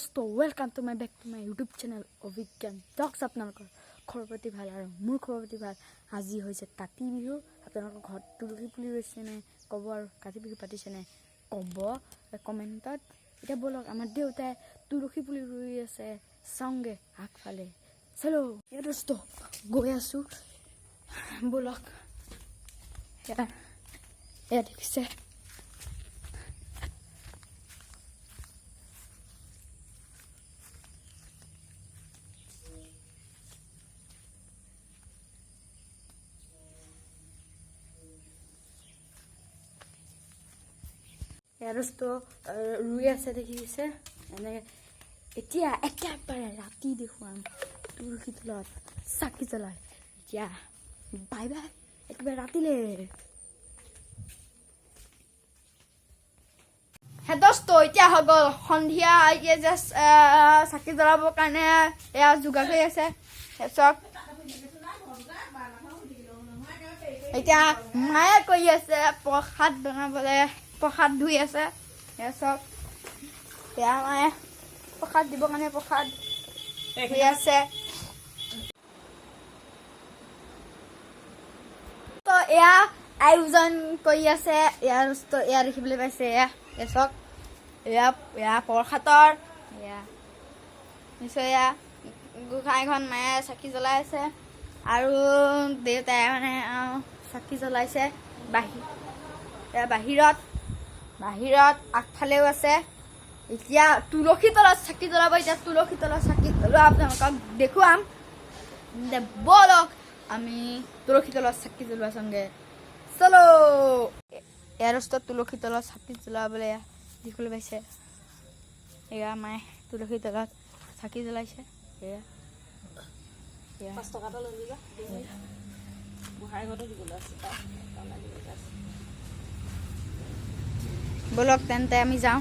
दोस्तों welcome to my back to my YouTube channel Abhigyan blogs আপোনালোকৰ খবৰ পাতি ভাল আৰু মোৰ খবৰ পাতি ভাল আজি হৈছে কাতি বিহু আপোনালোকৰ ঘৰত তুলসী পুলি ৰুইছে নে ক'ব আৰু কাতি বিহু পাতিছে নে ক'ব কমেন্টত এটা বলক আমাৰ দেউতাই তুলসী পুলি ৰুই আছে সঙ্গে আগফালে চলো ইয়া দোস্ত গৈ আছো বলক ইয়া দেখিছে दोस्तो रुई আছে দেখিছে এনে এতিয়া একেবাৰে ৰাতি দেখুৱাম তুলসী তলত চাকি জ্বলাই এতিয়া বাই বাই একেবাৰে ৰাতিলে হে দোস্ত এতিয়া হৈ গ'ল সন্ধিয়া এতিয়া জাষ্ট চাকি জ্বলাবৰ কাৰণে এয়া যোগাৰ কৰি আছে চক এতিয়া মায়ে কৈ আছে প্ৰসাদ বনাবলৈ प्रसाद धुई আছে সব এয়া মানে প্ৰসাদ দিব কাৰণে প্ৰসাদ ধুই আছে তো এয়া আয়োজন কৰি আছে এয়া দেখিবলৈ পাইছে এয়া সব এয়া প্ৰসাদৰ এয়া নিশ্চয় এয়া গোসাঁইঘৰত মায়ে চাকি জ্বলাই আছে আৰু দেউতাই মানে চাকি জ্বলাইছে বাহিৰত আগফালেও আছে এতিয়া তুলসী তলত চাকি জ্বলাব এতিয়া তুলসী তলত চাকি জ্বলোৱা আপোনালোকক দেখুৱাম বলক আমি তুলসী তলত চাকি জ্বলোৱা সঙ্গে চলো ইয়াৰ ওচৰত তুলসী তলত চাকি জ্বলাবলৈ দেখিবলৈ পাইছে এয়া মায়ে তুলসী তলত চাকি জ্বলাইছে এয়া 5 টকা এটা লৈ লিবা বুঢ়াই ঘৰতে দিবলৈ আছে বলক তেন্তে আমি যাওঁ